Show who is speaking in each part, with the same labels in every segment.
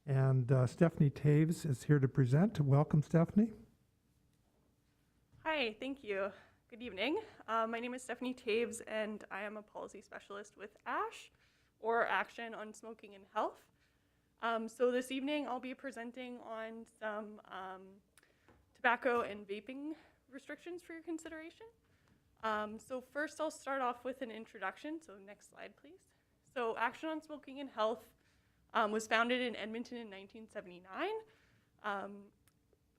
Speaker 1: And Stephanie Taves is here to present. Welcome, Stephanie.
Speaker 2: Hi, thank you. Good evening. My name is Stephanie Taves, and I am a policy specialist with ASH, or Action on Smoking and Health. So this evening, I'll be presenting on some tobacco and vaping restrictions for your consideration. So first, I'll start off with an introduction. So next slide, please. So Action on Smoking and Health was founded in Edmonton in 1979.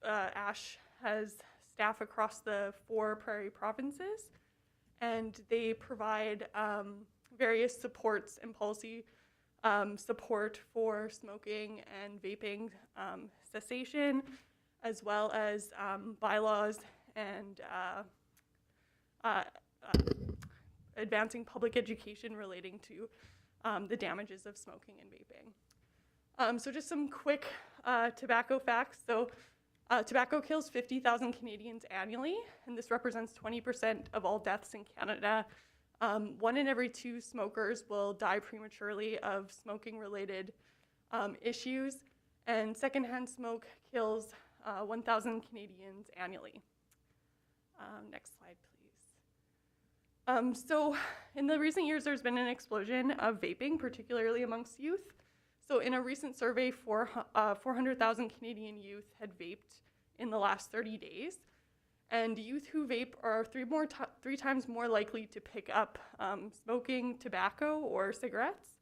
Speaker 2: ASH has staff across the 4 prairie provinces, and they provide various supports and policy support for smoking and vaping cessation, as well as bylaws and advancing public education relating to the damages of smoking and vaping. So just some quick tobacco facts. So tobacco kills 50,000 Canadians annually, and this represents 20% of all deaths in Canada. 1 in every 2 smokers will die prematurely of smoking-related issues, and secondhand smoke kills 1,000 Canadians annually. Next slide, please. So in the recent years, there's been an explosion of vaping, particularly amongst youth. So in a recent survey, 400,000 Canadian youth had vaped in the last 30 days. And youth who vape are 3 times more likely to pick up smoking tobacco or cigarettes.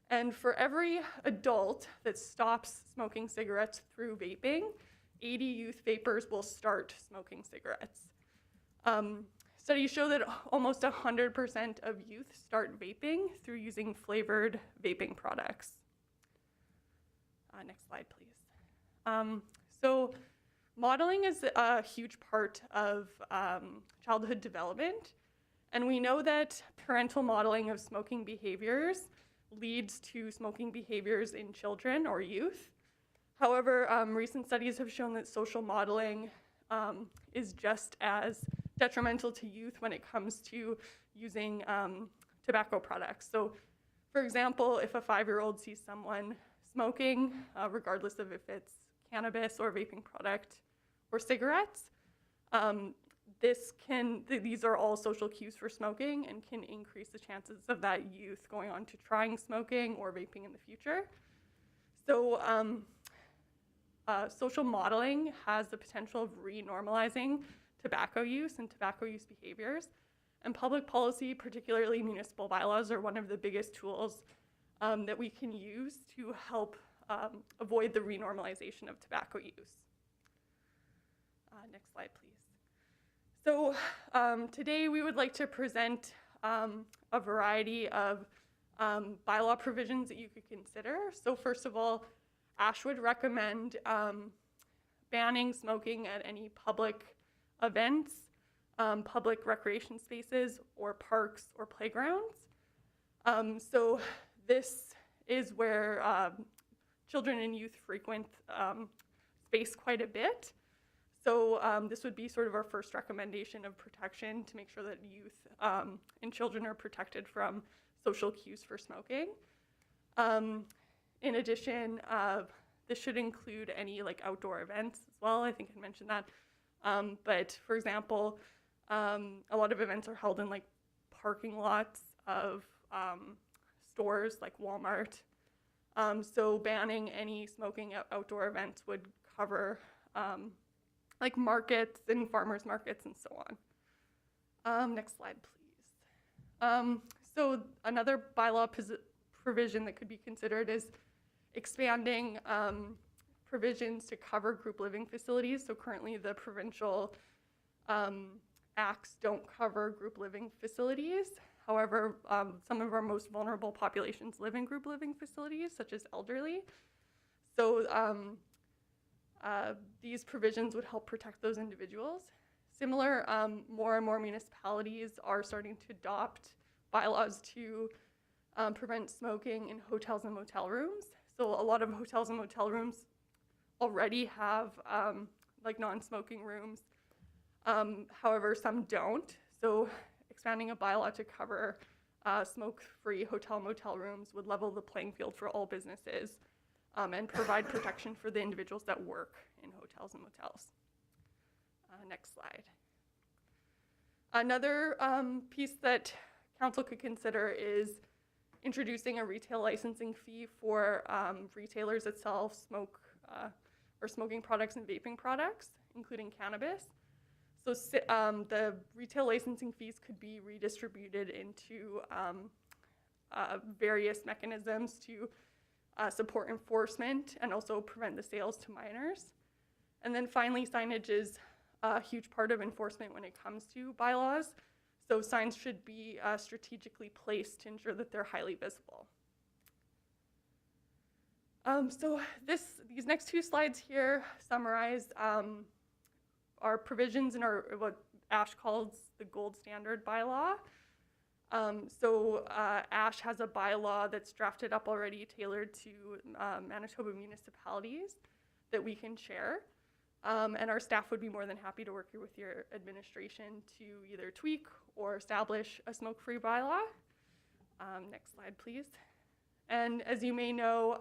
Speaker 2: And for every adult that stops smoking cigarettes through vaping, 80 youth vapors will start smoking cigarettes. Studies show that almost 100% of youth start vaping through using flavored vaping products. Next slide, please. So modeling is a huge part of childhood development, and we know that parental modeling of smoking behaviors leads to smoking behaviors in children or youth. However, recent studies have shown that social modeling is just as detrimental to youth when it comes to using tobacco products. So, for example, if a 5-year-old sees someone smoking, regardless of if it's cannabis or vaping product or cigarettes, these are all social cues for smoking and can increase the chances of that youth going on to trying smoking or vaping in the future. So social modeling has the potential of renormalizing tobacco use and tobacco use behaviors. And public policy, particularly municipal bylaws, are one of the biggest tools that we can use to help avoid the renormalization of tobacco use. Next slide, please. So today we would like to present a variety of bylaw provisions that you could consider. So first of all, ASH would recommend banning smoking at any public events, public recreation spaces, or parks or playgrounds. So this is where children and youth frequent space quite a bit. So this would be sort of our first recommendation of protection to make sure that youth and children are protected from social cues for smoking. In addition, this should include any outdoor events as well. I think I mentioned that. But for example, a lot of events are held in parking lots of stores like Walmart. So banning any smoking at outdoor events would cover markets and farmers markets and so on. Next slide, please. So another bylaw provision that could be considered is expanding provisions to cover group living facilities. So currently the provincial acts don't cover group living facilities. However, some of our most vulnerable populations live in group living facilities, such as elderly. So these provisions would help protect those individuals. Similar, more and more municipalities are starting to adopt bylaws to prevent smoking in hotels and motel rooms. So a lot of hotels and motel rooms already have non-smoking rooms. However, some don't. So expanding a bylaw to cover smoke-free hotel motel rooms would level the playing field for all businesses and provide protection for the individuals that work in hotels and motels. Next slide. Another piece that council could consider is introducing a retail licensing fee for retailers that sell or smoking products and vaping products, including cannabis. So the retail licensing fees could be redistributed into various mechanisms to support enforcement and also prevent the sales to minors. And then finally, signage is a huge part of enforcement when it comes to bylaws. So signs should be strategically placed to ensure that they're highly visible. So these next two slides here summarize our provisions in what ASH calls the gold standard bylaw. ASH has a bylaw that's drafted up already, tailored to Manitoba municipalities that we can share. And our staff would be more than happy to work with your administration to either tweak or establish a smoke-free bylaw. Next slide, please. And as you may know,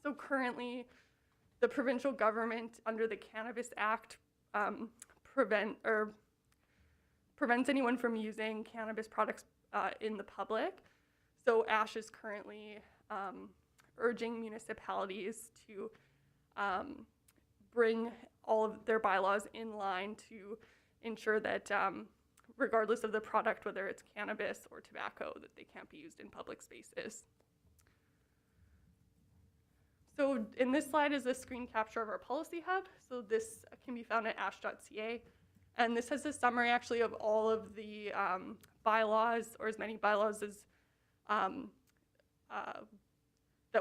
Speaker 2: so currently the provincial government under the Cannabis Act prevents anyone from using cannabis products in the public. So ASH is currently urging municipalities to bring all of their bylaws in line to ensure that regardless of the product, whether it's cannabis or tobacco, that they can't be used in public spaces. So in this slide is a screen capture of our policy hub. So this can be found at ash.ca. And this has a summary actually of all of the bylaws, or as many bylaws as that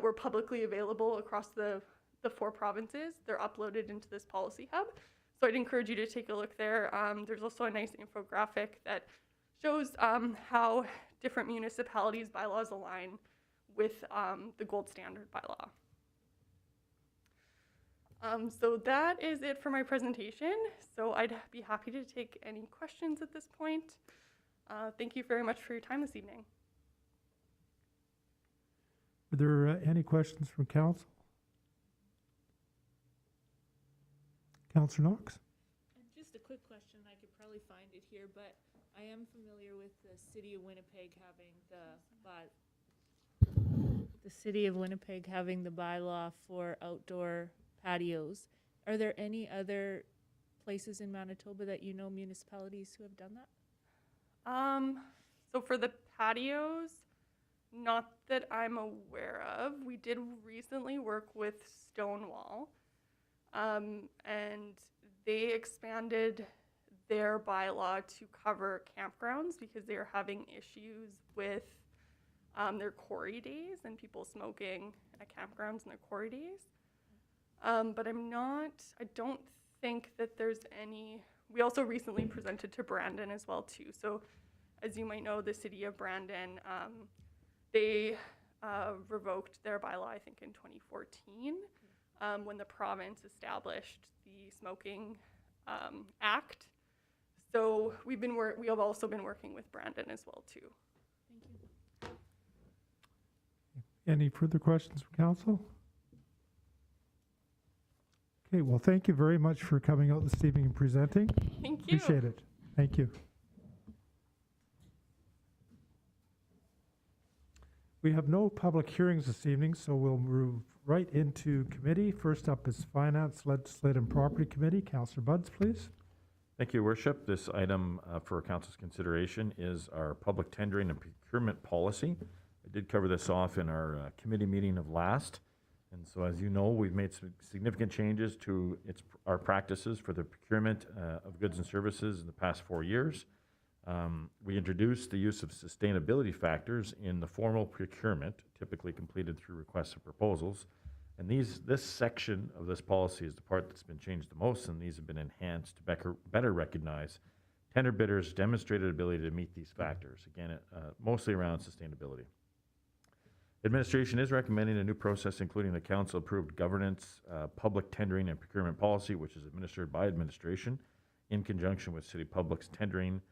Speaker 2: were publicly available across the 4 provinces. They're uploaded into this policy hub. So I'd encourage you to take a look there. There's also a nice infographic that shows how different municipalities' bylaws align with the gold standard bylaw. So that is it for my presentation. So I'd be happy to take any questions at this point. Thank you very much for your time this evening.
Speaker 1: Are there any questions from council? Councillor Knox?
Speaker 3: Just a quick question. I could probably find it here, but I am familiar with the City of Winnipeg having the bylaw for outdoor patios. Are there any other places in Manitoba that you know municipalities who have done that?
Speaker 2: So for the patios, not that I'm aware of. We did recently work with Stonewall, and they expanded their bylaw to cover campgrounds because they are having issues with their quarry days and people smoking at campgrounds in their quarry days. But I don't think that there's any. We also recently presented to Brandon as well too. So as you might know, the city of Brandon, they revoked their bylaw, I think in 2014, when the province established the Smoking Act. So we have also been working with Brandon as well too.
Speaker 3: Thank you.
Speaker 1: Any further questions from council? Okay, well, thank you very much for coming out this evening and presenting.
Speaker 2: Thank you.
Speaker 1: Appreciate it. Thank you. We have no public hearings this evening, so we'll move right into committee. First up is Finance, Legislative and Property Committee. Councillor Buds, please.
Speaker 4: Thank you, Worship. This item for Council's consideration is our public tendering and procurement policy. I did cover this off in our committee meeting of last. And so as you know, we've made some significant changes to our practices for the procurement of goods and services in the past 4 years. We introduced the use of sustainability factors in the formal procurement, typically completed through requests and proposals. And this section of this policy is the part that's been changed the most, and these have been enhanced to better recognize tender bidders' demonstrated ability to meet these factors, again, mostly around sustainability. Administration is recommending a new process, including the council-approved governance, public tendering and procurement policy, which is administered by administration in conjunction with city's public tendering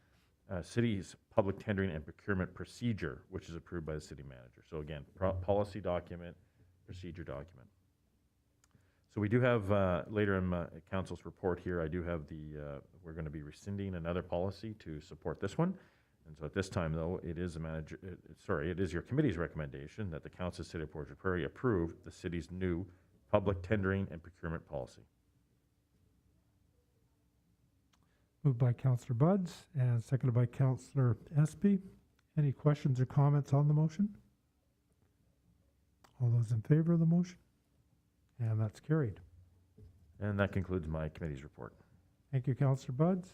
Speaker 4: and procurement procedure, which is approved by the city manager. So again, policy document, procedure document. So we do have, later in my council's report here, I do have we're going to be rescinding another policy to support this one. And so at this time, though, it is it is your committee's recommendation that the Council of the City of Portage la Prairie approve the city's new public tendering and procurement policy.
Speaker 1: Moved by Councillor Buds and seconded by Councillor Espy. Any questions or comments on the motion? All those in favor of the motion? And that's carried.
Speaker 4: And that concludes my committee's report.
Speaker 1: Thank you, Councillor Buds.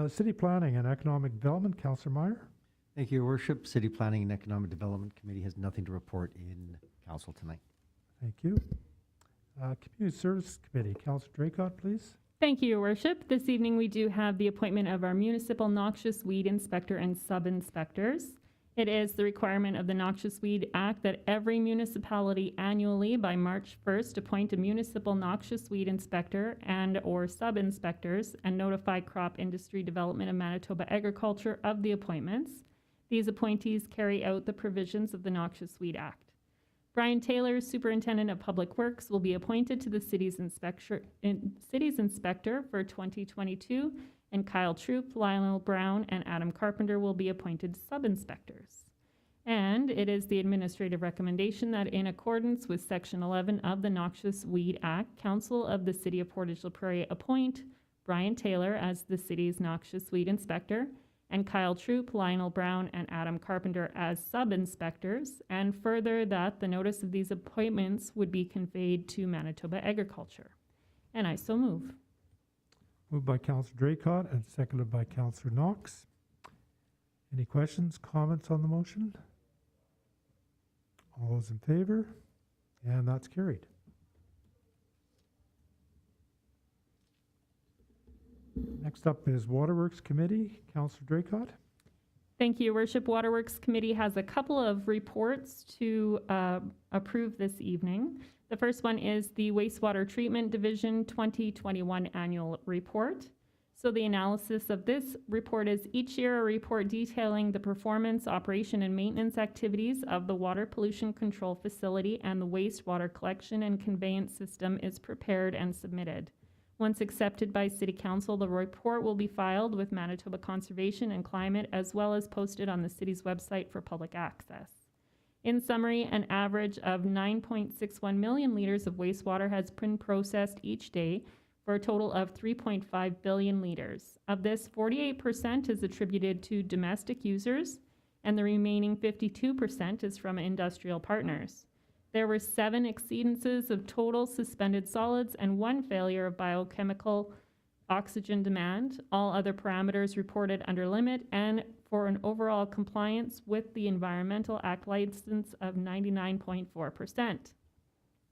Speaker 1: City Planning and Economic Development, Councillor Meyer.
Speaker 5: Thank you, Your Worship. City Planning and Economic Development Committee has nothing to report in council tonight.
Speaker 1: Thank you. Community Services Committee, Councillor Draycott, please.
Speaker 6: Thank you, Your Worship. This evening we do have the appointment of our municipal noxious weed inspector and sub-inspectors. It is the requirement of the Noxious Weed Act that every municipality annually by March 1st appoint a municipal noxious weed inspector and or sub-inspectors and notify Crop Industry Development of Manitoba Agriculture of the appointments. These appointees carry out the provisions of the Noxious Weed Act. Brian Taylor, Superintendent of Public Works, will be appointed to the city's inspector for 2022, and Kyle Troop, Lionel Brown, and Adam Carpenter will be appointed sub-inspectors. And it is the administrative recommendation that in accordance with Section 11 of the Noxious Weed Act, Council of the City of Portage la Prairie appoint Brian Taylor as the city's noxious weed inspector, and Kyle Troop, Lionel Brown, and Adam Carpenter as sub-inspectors, and further that the notice of these appointments would be conveyed to Manitoba Agriculture. And I so move.
Speaker 1: Moved by Councillor Draycott and seconded by Councillor Knox. Any questions, comments on the motion? All those in favor? And that's carried. Next up is Waterworks Committee, Councillor Draycott.
Speaker 6: Thank you, Your Worship. Waterworks Committee has a couple of reports to approve this evening. The first one is the Wastewater Treatment Division 2021 Annual Report. So the analysis of this report is each year a report detailing the performance, operation, and maintenance activities of the Water Pollution Control Facility and the wastewater collection and conveyance system is prepared and submitted. Once accepted by City Council, the report will be filed with Manitoba Conservation and Climate as well as posted on the city's website for public access. In summary, an average of 9.61 million liters of wastewater has been processed each day for a total of 3.5 billion liters. Of this, 48% is attributed to domestic users, and the remaining 52% is from industrial partners. There were 7 exceedances of total suspended solids and 1 failure of biochemical oxygen demand. All other parameters reported under limit, and for an overall compliance with the Environmental Act license of 99.4%.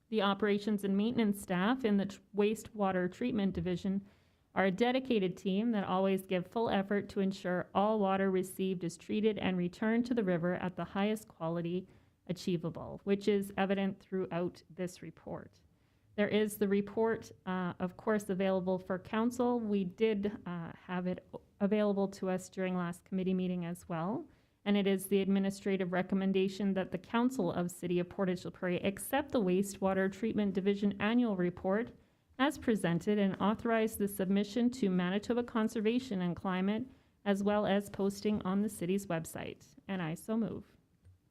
Speaker 6: The operations and maintenance staff in the wastewater treatment division are a dedicated team that always give full effort to ensure all water received is treated and returned to the river at the highest quality achievable, which is evident throughout this report. There is the report, of course, available for council. We did have it available to us during last committee meeting as well. And it is the administrative recommendation that the Council of City of Portage la Prairie accept the Wastewater Treatment Division Annual Report as presented and authorize the submission to Manitoba Conservation and Climate as well as posting on the city's website. And I so move.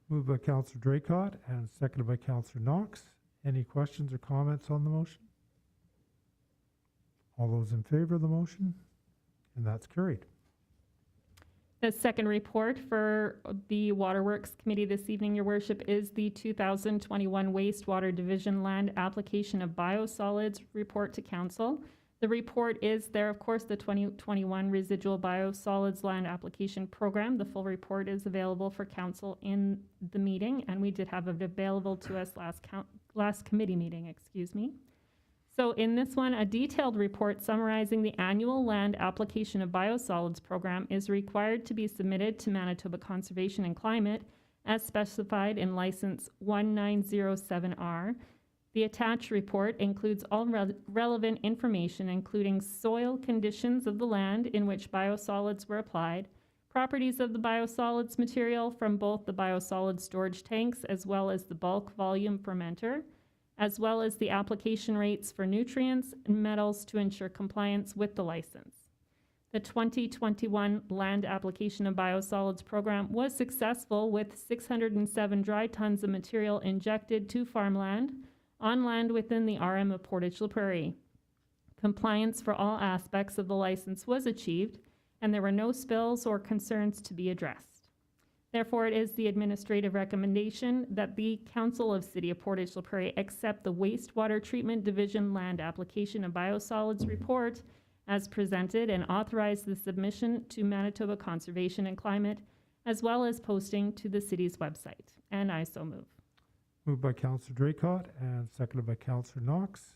Speaker 1: Moved by Councillor Draycott and seconded by Councillor Knox. Any questions or comments on the motion? All those in favor of the motion? And that's carried.
Speaker 6: The second report for the Waterworks Committee this evening, Your Worship, is the 2021 Wastewater Division Land Application of Biosolids report to Council. The report is there, of course, the 2021 Residual Biosolids Land Application Program. The full report is available for Council in the meeting, and we did have it available to us last committee meeting, excuse me. So in this one, a detailed report summarizing the annual land application of biosolids program is required to be submitted to Manitoba Conservation and Climate as specified in license 1907R. The attached report includes all relevant information, including soil conditions of the land in which biosolids were applied, properties of the biosolids material from both the biosolids storage tanks as well as the bulk volume fermenter, as well as the application rates for nutrients and metals to ensure compliance with the license. The 2021 land application of biosolids program was successful with 607 dry tons of material injected to farmland on land within the RM of Portage la Prairie. Compliance for all aspects of the license was achieved, and there were no spills or concerns to be addressed. Therefore, it is the administrative recommendation that the Council of City of Portage la Prairie accept the Wastewater Treatment Division land application of biosolids report as presented and authorize the submission to Manitoba Conservation and Climate, as well as posting to the city's website. And I so move.
Speaker 1: Moved by Councillor Draycott and seconded by Councillor Knox.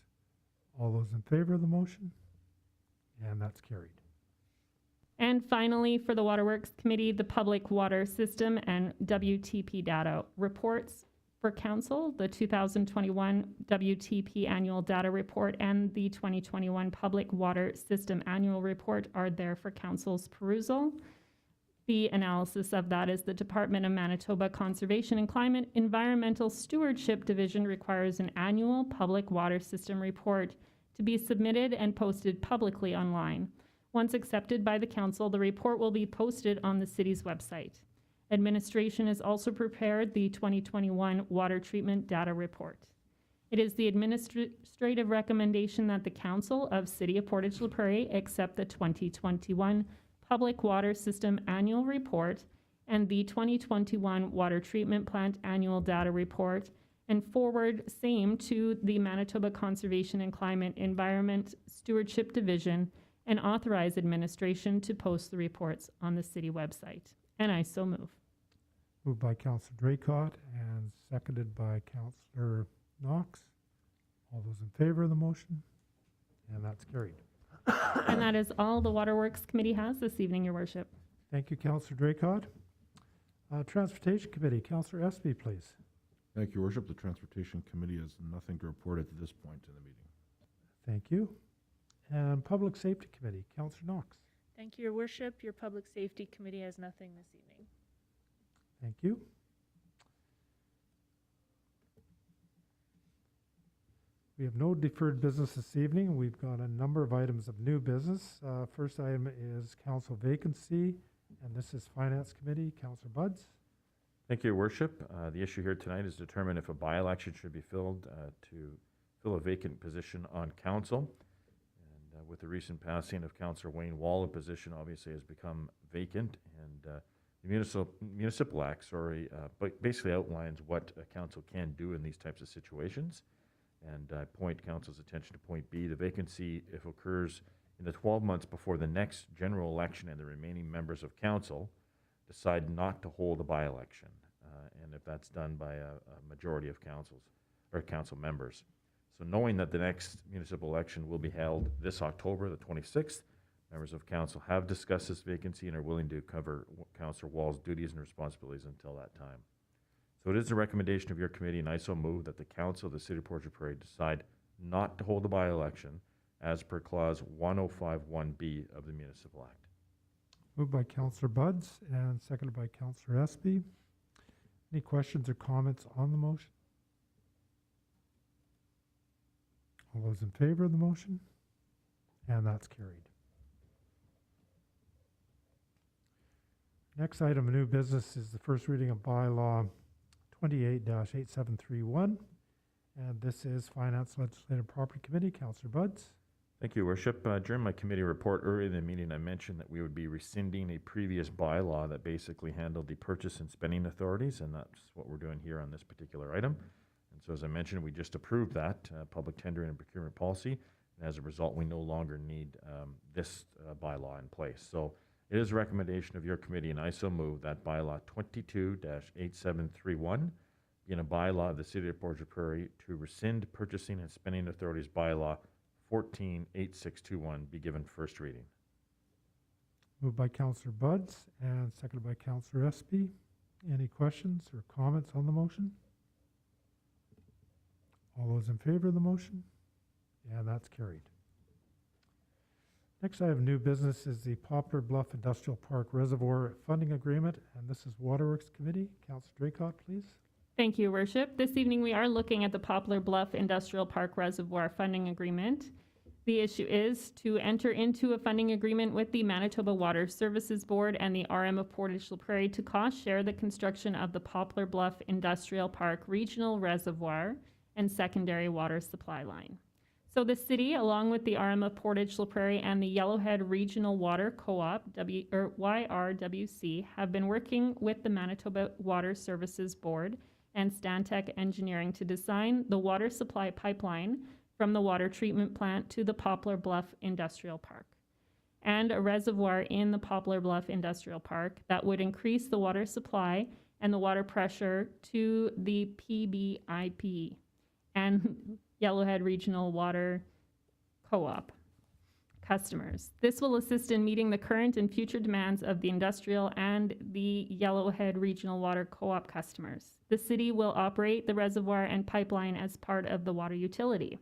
Speaker 1: All those in favor of the motion? And that's carried.
Speaker 6: And finally, for the Waterworks Committee, the Public Water System and WTP data reports for Council, the 2021 WTP Annual Data Report and the 2021 Public Water System Annual Report are there for Council's perusal. The analysis of that is the Department of Manitoba Conservation and Climate Environmental Stewardship Division requires an annual public water system report to be submitted and posted publicly online. Once accepted by the Council, the report will be posted on the city's website. Administration has also prepared the 2021 Water Treatment Data Report. It is the administrative recommendation that the Council of City of Portage la Prairie accept the 2021 Public Water System Annual Report and the 2021 Water Treatment Plant Annual Data Report and forward same to the Manitoba Conservation and Climate Environment Stewardship Division and authorize administration to post the reports on the city website. And I so move.
Speaker 1: Moved by Councillor Draycott and seconded by Councillor Knox. All those in favor of the motion? And that's carried.
Speaker 6: And that is all the Waterworks Committee has this evening, Your Worship.
Speaker 1: Thank you, Councillor Draycott. Transportation Committee, Councillor Espy, please.
Speaker 7: Thank you, Your Worship. The Transportation Committee has nothing to report at this point in the meeting.
Speaker 1: Thank you. And Public Safety Committee, Councillor Knox.
Speaker 3: Thank you, Your Worship. Your Public Safety Committee has nothing this evening.
Speaker 1: Thank you. We have no deferred business this evening. We've got a number of items of new business. First item is council vacancy, and this is Finance Committee. Councillor Buds.
Speaker 4: Thank you, Your Worship. The issue here tonight is determine if a by-election should be filled to fill a vacant position on council. And with the recent passing of Councillor Wayne Wall, the position obviously has become vacant, and the Municipal Act, basically outlines what a council can do in these types of situations. And I point council's attention to point B. The vacancy, if occurs in the 12 months before the next general election and the remaining members of council decide not to hold a by-election, and if that's done by a majority of council members. So knowing that the next municipal election will be held this October, the 26th, members of council have discussed this vacancy and are willing to cover Councillor Wall's duties and responsibilities until that time. So it is a recommendation of your committee, and I so move that the Council of the City of Portage la Prairie decide not to hold the by-election as per Clause 1051B of the Municipal Act.
Speaker 1: Moved by Councillor Buds and seconded by Councillor Espy. Any questions or comments on the motion? All those in favor of the motion? And that's carried. Next item of new business is the first reading of Bylaw 28-8731, and this is Finance Legislative Property Committee. Councillor Buds.
Speaker 4: Thank you, Your Worship. During my committee report earlier in the meeting, I mentioned that we would be rescinding a previous bylaw that basically handled the purchase and spending authorities, and that's what we're doing here on this particular item. And so, as I mentioned, we just approved that public tendering and procurement policy, and as a result, we no longer need this bylaw in place. So it is a recommendation of your committee, and I so move that bylaw 22-8731 be in a bylaw of the City of Portage la Prairie to rescind purchasing and spending authorities bylaw 148621 be given first reading.
Speaker 1: Moved by Councillor Buds and seconded by Councillor Espy. Any questions or comments on the motion? All those in favor of the motion? And that's carried. Next, I have new business is the Poplar Bluff Industrial Park Reservoir Funding Agreement, and this is Waterworks Committee. Councillor Draycott, please.
Speaker 6: Thank you, Worship. This evening, we are looking at the Poplar Bluff Industrial Park Reservoir Funding Agreement. The issue is to enter into a funding agreement with the Manitoba Water Services Board and the RM of Portage la Prairie to cost share the construction of the Poplar Bluff Industrial Park Regional Reservoir and secondary water supply line. So the city, along with the RM of Portage la Prairie and the Yellowhead Regional Water Co-op, YRWC, have been working with the Manitoba Water Services Board and Stantec Engineering to design the water supply pipeline from the water treatment plant to the Poplar Bluff Industrial Park, and a reservoir in the Poplar Bluff Industrial Park that would increase the water supply and the water pressure to the PBIP and Yellowhead Regional Water Co-op customers. This will assist in meeting the current and future demands of the industrial and the Yellowhead Regional Water Co-op customers. The city will operate the reservoir and pipeline as part of the water utility.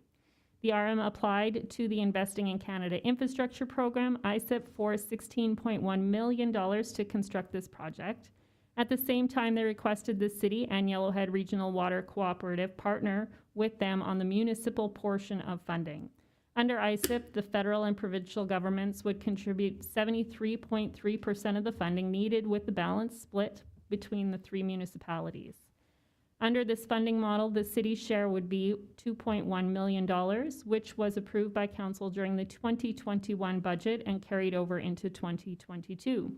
Speaker 6: The RM applied to the Investing in Canada Infrastructure Program, ISIP, for $16.1 million to construct this project. At the same time, they requested the city and Yellowhead Regional Water Cooperative partner with them on the municipal portion of funding. Under ISIP, the federal and provincial governments would contribute 73.3% of the funding needed, with the balance split between the three municipalities. Under this funding model, the city's share would be $2.1 million, which was approved by council during the 2021 budget and carried over into 2022.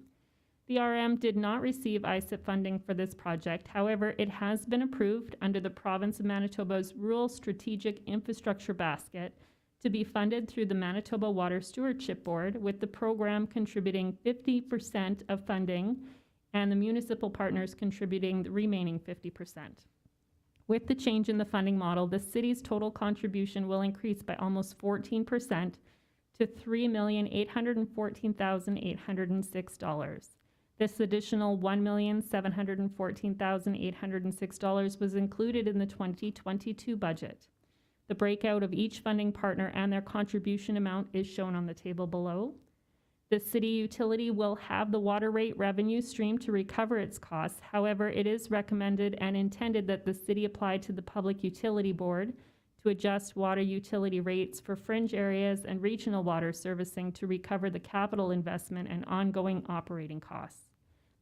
Speaker 6: The RM did not receive ISIP funding for this project. However, it has been approved under the Province of Manitoba's Rural Strategic Infrastructure Basket to be funded through the Manitoba Water Stewardship Board, with the program contributing 50% of funding and the municipal partners contributing the remaining 50%. With the change in the funding model, the city's total contribution will increase by almost 14% to $3,814,806. This additional $1,714,806 was included in the 2022 budget. The breakout of each funding partner and their contribution amount is shown on the table below. The city utility will have the water rate revenue stream to recover its costs. However, it is recommended and intended that the city apply to the Public Utility Board to adjust water utility rates for fringe areas and regional water servicing to recover the capital investment and ongoing operating costs.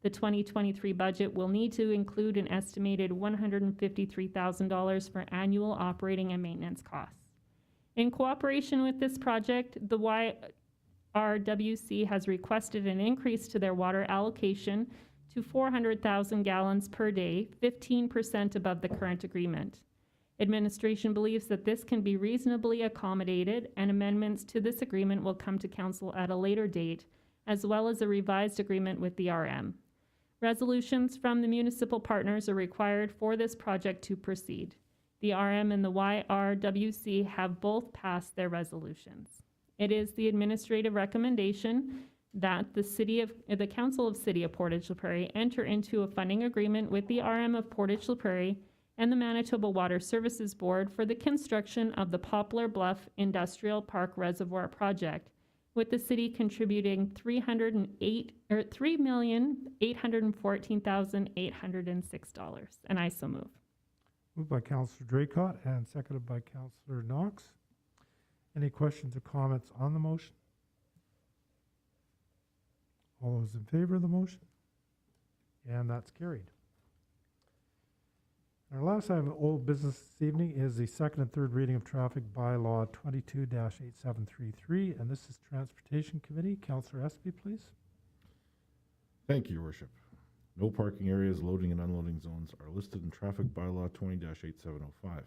Speaker 6: The 2023 budget will need to include an estimated $153,000 for annual operating and maintenance costs. In cooperation with this project, the YRWC has requested an increase to their water allocation to 400,000 gallons per day, 15% above the current agreement. Administration believes that this can be reasonably accommodated, and amendments to this agreement will come to council at a later date, as well as a revised agreement with the RM. Resolutions from the municipal partners are required for this project to proceed. The RM and the YRWC have both passed their resolutions. It is the administrative recommendation that the Council of City of Portage la Prairie enter into a funding agreement with the RM of Portage la Prairie and the Manitoba Water Services Board for the construction of the Poplar Bluff Industrial Park Reservoir project, with the city contributing $3,814,806. And I so move.
Speaker 1: Moved by Councillor Draycott and seconded by Councillor Knox. Any questions or comments on the motion? All those in favor of the motion? And that's carried. Our last item of old business this evening is the second and third reading of traffic bylaw 22-8733, and this is Transportation Committee. Councillor Espy, please.
Speaker 7: Thank you, Your Worship. No parking areas, loading and unloading zones are listed in traffic bylaw 20-8705. The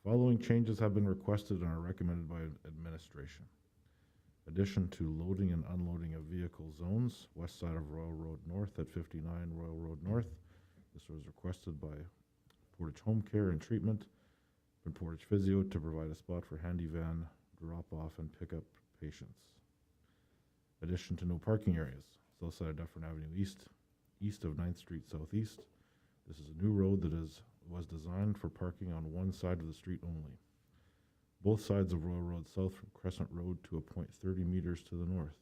Speaker 7: following changes have been requested and are recommended by administration. Addition to loading and unloading of vehicle zones, west side of Royal Road North at 59 Royal Road North. This was requested by Portage Home Care and Treatment and Portage Physio to provide a spot for handy van drop-off and pick-up patients. Addition to no parking areas, south side of Dufferin Avenue east of 9th Street Southeast. This is a new road that was designed for parking on one side of the street only. both sides of Royal Road South from Crescent Road to a point 30 meters to the north,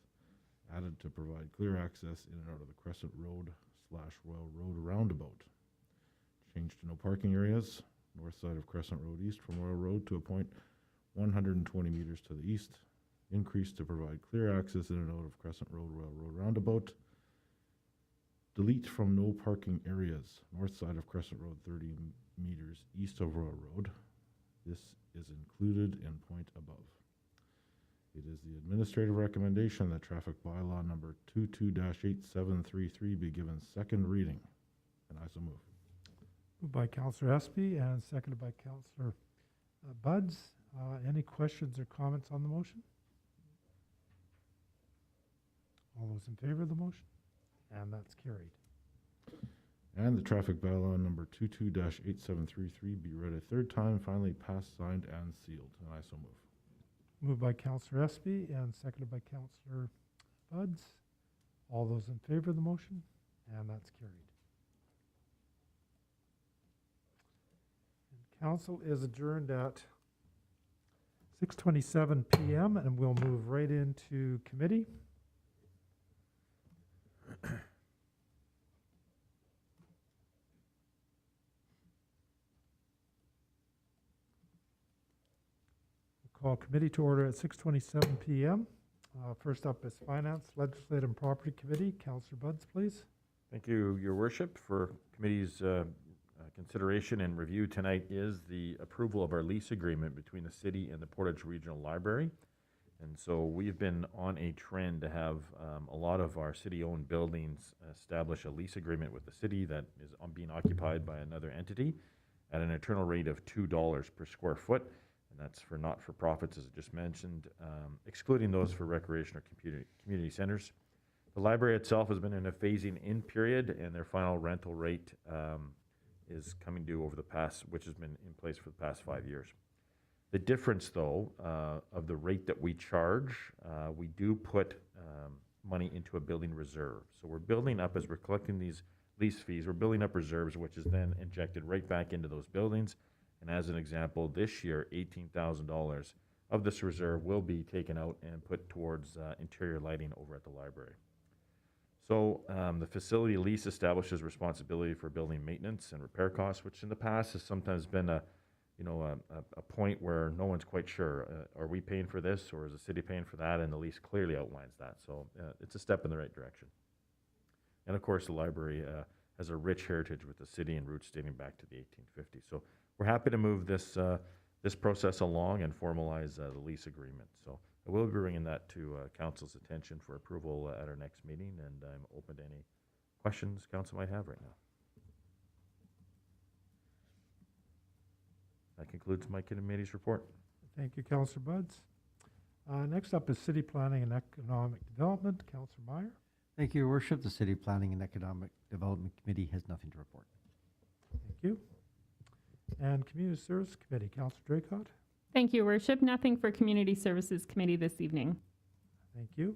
Speaker 7: added to provide clear access in and out of the Crescent Road/Royal Road roundabout. Change to no parking areas, north side of Crescent Road East from Royal Road to a point 120 meters to the east, increase to provide clear access in and out of Crescent Road/Royal Road roundabout. Delete from no parking areas, north side of Crescent Road 30 meters east of Royal Road. This is included in point above. It is the administrative recommendation that traffic bylaw number 22-8733 be given second reading. And I so move.
Speaker 1: Moved by Councillor Espy and seconded by Councillor Buds. Any questions or comments on the motion? All those in favor of the motion? And that's carried.
Speaker 7: And the traffic bylaw number 22-8733 be read a third time, finally passed, signed, and sealed. And I so move.
Speaker 1: Moved by Councillor Espy and seconded by Councillor Buds. All those in favor of the motion? And that's carried. And council is adjourned at 6:27 p.m. and we'll move right into committee. Call committee to order at 6:27 p.m. First up is Finance, Legislative and Property Committee. Councillor Buds, please.
Speaker 4: Thank you, Your Worship. For committee's consideration and review tonight is the approval of our lease agreement between the city and the Portage Regional Library. And so we've been on a trend to have a lot of our city-owned buildings establish a lease agreement with the city that is being occupied by another entity at an internal rate of $2 per square foot. And that's for not-for-profits, as I just mentioned, excluding those for recreation or community centers. The library itself has been in a phasing-in period, and their final rental rate is coming due over the past, which has been in place for the past 5 years. The difference, though, of the rate that we charge, we do put money into a building reserve. So we're building up, as we're collecting these lease fees, we're building up reserves, which is then injected right back into those buildings. And as an example, this year, $18,000 of this reserve will be taken out and put towards interior lighting over at the library. So the facility lease establishes responsibility for building maintenance and repair costs, which in the past has sometimes been a point where no one's quite sure, are we paying for this or is the city paying for that? And the lease clearly outlines that. So it's a step in the right direction. And of course, the library has a rich heritage with the city and roots dating back to the 1850s. So we're happy to move this this process along and formalize the lease agreement. So I will be bringing that to council's attention for approval at our next meeting, and I'm open to any questions council might have right now. That concludes my committee's report.
Speaker 1: Thank you, Councillor Buds. Next up is City Planning and Economic Development. Councillor Meyer.
Speaker 5: Thank you, Your Worship. The City Planning and Economic Development Committee has nothing to report.
Speaker 1: Thank you. And Community Service Committee. Councillor Draycott.
Speaker 6: Thank you, Your Worship. Nothing for Community Services Committee this evening.
Speaker 1: Thank you.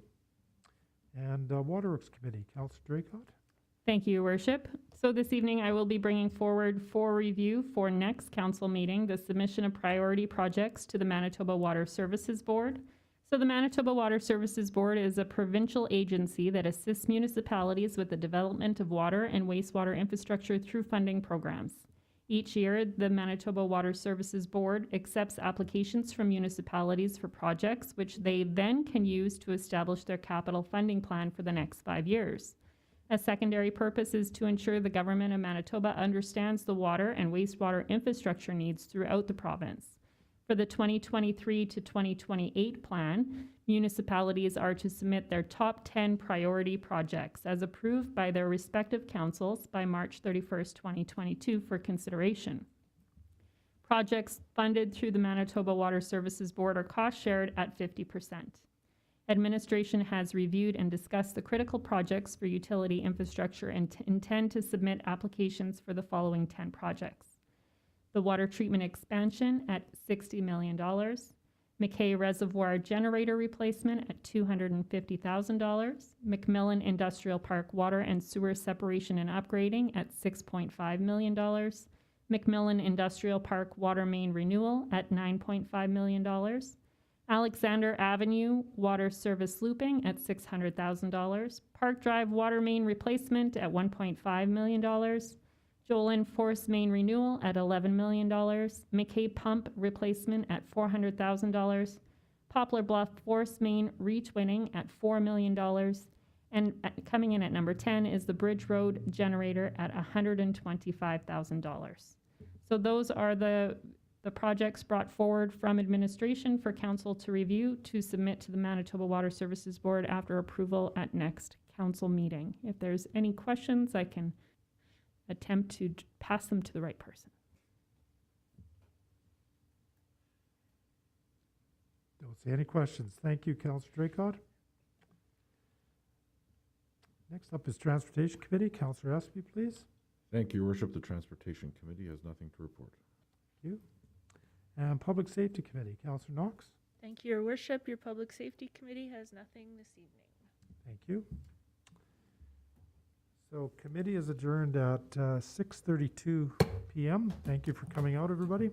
Speaker 1: And Waterworks Committee. Councillor Draycott.
Speaker 6: Thank you, Your Worship. So this evening, I will be bringing forward for review for next council meeting the submission of priority projects to the Manitoba Water Services Board. So the Manitoba Water Services Board is a provincial agency that assists municipalities with the development of water and wastewater infrastructure through funding programs. Each year, the Manitoba Water Services Board accepts applications from municipalities for projects, which they then can use to establish their capital funding plan for the next 5 years. A secondary purpose is to ensure the government of Manitoba understands the water and wastewater infrastructure needs throughout the province. For the 2023 to 2028 plan, municipalities are to submit their top 10 priority projects as approved by their respective councils by March 31st, 2022 for consideration. Projects funded through the Manitoba Water Services Board are cost shared at 50%. Administration has reviewed and discussed the critical projects for utility infrastructure and intend to submit applications for the following 10 projects. The water treatment expansion at $60 million, McKay Reservoir generator replacement at $250,000, McMillan Industrial Park water and sewer separation and upgrading at $6.5 million, McMillan Industrial Park water main renewal at $9.5 million. Alexander Avenue water service looping at $600,000. Park Drive water main replacement at $1.5 million. Jolin Force main renewal at $11 million. McKay pump replacement at $400,000. Poplar Bluff Force main retwinning at $4 million. And coming in at number 10 is the Bridge Road generator at $125,000. So those are the projects brought forward from administration for council to review to submit to the Manitoba Water Services Board after approval at next council meeting. If there's any questions, I can attempt to pass them to the right person.
Speaker 1: Don't see any questions. Thank you, Councillor Draycott. Next up is Transportation Committee. Councillor Espy, please.
Speaker 7: Thank you, Your Worship. The Transportation Committee has nothing to report.
Speaker 1: Thank you. And Public Safety Committee, Councillor Knox.
Speaker 3: Thank you, Your Worship. Your Public Safety Committee has nothing this evening.
Speaker 1: Thank you. So committee is adjourned at 6:32 p.m. Thank you for coming out, everybody.